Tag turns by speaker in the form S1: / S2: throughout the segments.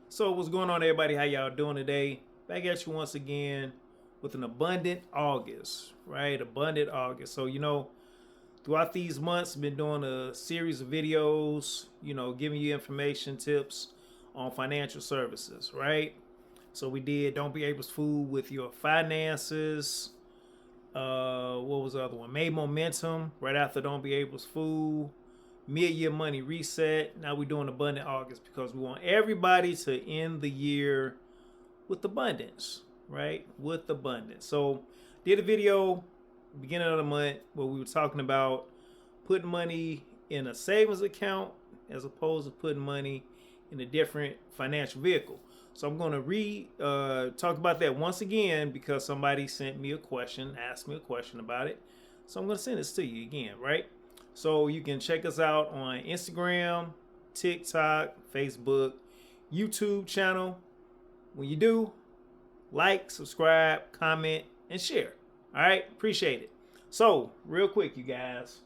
S1: So what's going on, everybody? How y'all doing today? Back at you once again with an abundant August, right? Abundant August. So throughout these months, I've been doing a series of videos, giving you information, tips on financial services, right? So we did Don't Be Able's Fool with your finances. What was the other one? Made Momentum right after Don't Be Able's Fool. Mid-year money reset. Now we're doing abundant August because we want everybody to end the year with abundance, right? With abundance. So did a video beginning of the month where we were talking about putting money in a savings account as opposed to putting money in a different financial vehicle. So I'm going to talk about that once again because somebody sent me a question, asked me a question about it. So I'm going to send this to you again, right? So you can check us out on Instagram, TikTok, Facebook, YouTube channel. When you do, like, subscribe, comment, and share. All right, appreciate it. So real quick, you guys,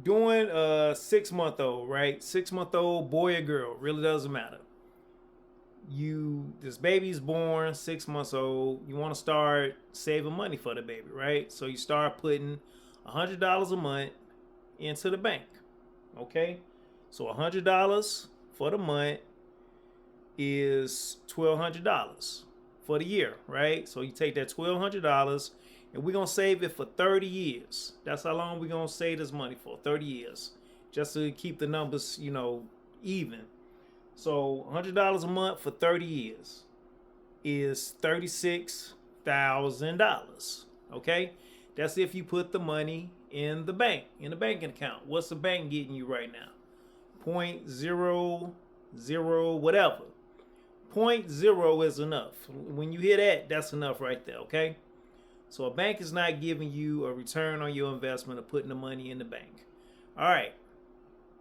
S1: doing a 6-month-old, right? 6-month-old boy or girl, really doesn't matter. This baby's born, 6 months old. You want to start saving money for the baby, right? So you start putting $100 a month into the bank. Okay, so $100 for the month is $1,200 for the year, right? So you take that $1,200 and we're gonna save it for 30 years. That's how long we're gonna save this money for, 30 years, just to keep the numbers, even. So $100 a month for 30 years is $36,000. Okay, that's if you put the money in the bank, in a banking account. What's the bank getting you right now? 0.00 whatever. 0.0 is enough. When you hear that, that's enough right there, okay? So a bank is not giving you a return on your investment of putting the money in the bank. All right,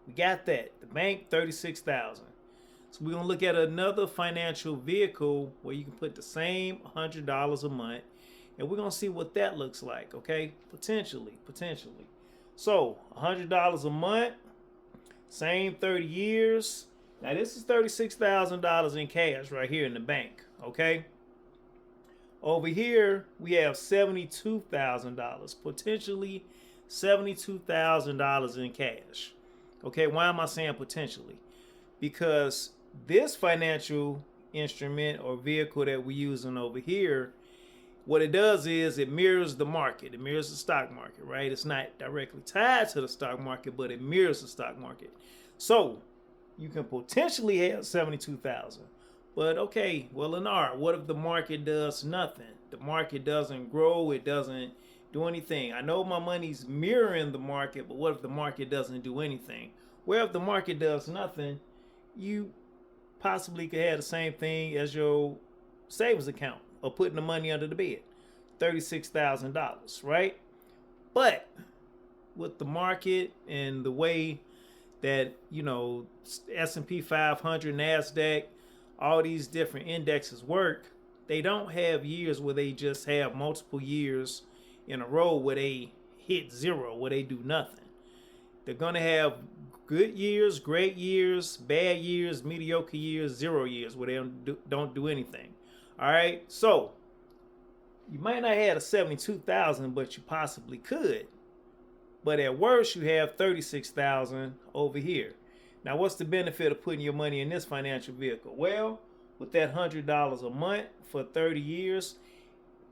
S1: we got that. The bank, $36,000. So we're going to look at another financial vehicle where you can put the same $100 a month, and we're going to see what that looks like, okay? Potentially. So $100 a month, same 30 years. Now this is $36,000 in cash right here in the bank, okay? Over here, we have $72,000, potentially $72,000 in cash. Okay, why am I saying potentially? Because this financial instrument or vehicle that we're using over here, what it does is it mirrors the market. It mirrors the stock market, right? It's not directly tied to the stock market, but it mirrors the stock market. So you can potentially have 72,000. But okay, well, Lenar, what if the market does nothing? The market doesn't grow, it doesn't do anything. I know my money's mirroring the market, but what if the market doesn't do anything? Well, if the market does nothing, you possibly could have the same thing as your savings account or putting the money under the bed. $36,000, right? But with the market and the way that, S&P 500, NASDAQ, all these different indexes work, they don't have years where they just have multiple years in a row where they hit zero, where they do nothing. They're going to have good years, great years, bad years, mediocre years, 0 years where they don't do anything. All right, so you might not have a 72,000, but you possibly could. But at worst, you have 36,000 over here. Now, what's the benefit of putting your money in this financial vehicle? Well, with that $100 a month for 30 years,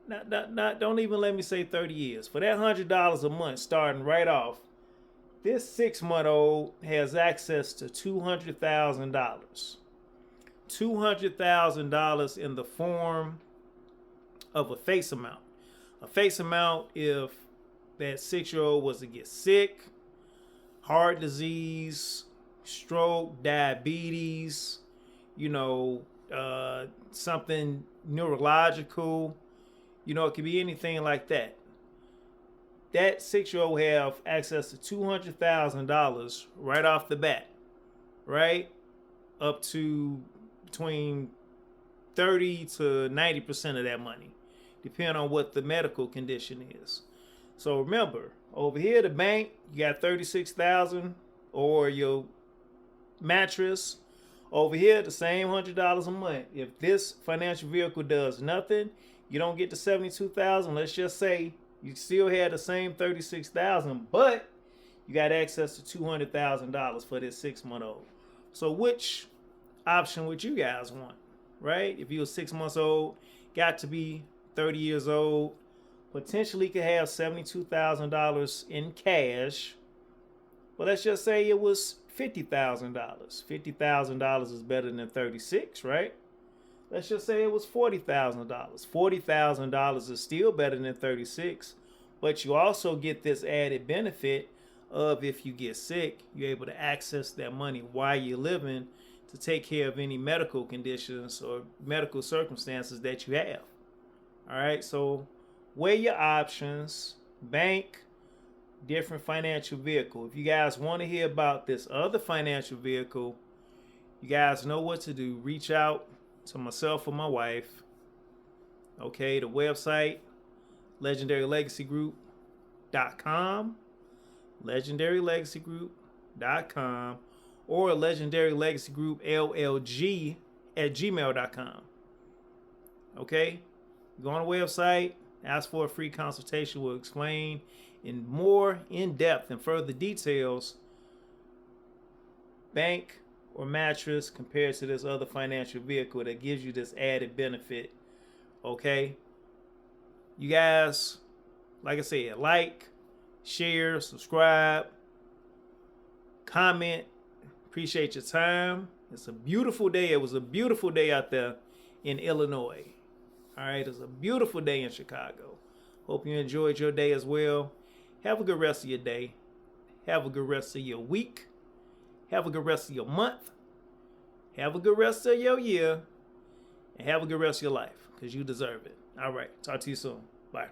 S1: don't even let me say 30 years. For that $100 a month, starting right off, this 6-month-old has access to $200,000. $200,000 in the form of a face amount. A face amount if that 6-year-old was to get sick, heart disease, stroke, diabetes, something neurological, it could be anything like that. That 6-year-old have access to $200,000 right off the bat, right? Up to between 30 to 90% of that money, depending on what the medical condition is. So remember, over here, the bank, you got 36,000, or your mattress, Over here, the same $100 a month. If this financial vehicle does nothing, you don't get the 72,000. Let's just say you still had the same 36,000, but you got access to $200,000 for this 6-month-old. So which option would you guys want, right? If you were 6 months old, got to be 30 years old, potentially could have $72,000 in cash. Well, let's just say it was $50,000. $50,000 is better than 36, right? Let's just say it was $40,000. $40,000 is still better than 36, but you also get this added benefit of if you get sick, you're able to access that money while you're living to take care of any medical conditions or medical circumstances that you have. All right, so weigh your options, bank, different financial vehicle. If you guys want to hear about this other financial vehicle, you guys know what to do. Reach out to myself or my wife. Okay, the website, legendarylegacygroup.com, legendarylegacygroup.com, or legendarylegacygroup@gmail.com. Okay, go on the website, ask for a free consultation. We'll explain in more in-depth and further details bank or mattress compared to this other financial vehicle that gives you this added benefit. Okay, you guys, like I said, like, share, subscribe, comment. Appreciate your time. It's a beautiful day. It was a beautiful day out there in Illinois. All right, it's a beautiful day in Chicago. Hope you enjoyed your day as well. Have a good rest of your day. Have a good rest of your week. Have a good rest of your month. Have a good rest of your year. And have a good rest of your life, because you deserve it. All right, talk to you soon. Bye.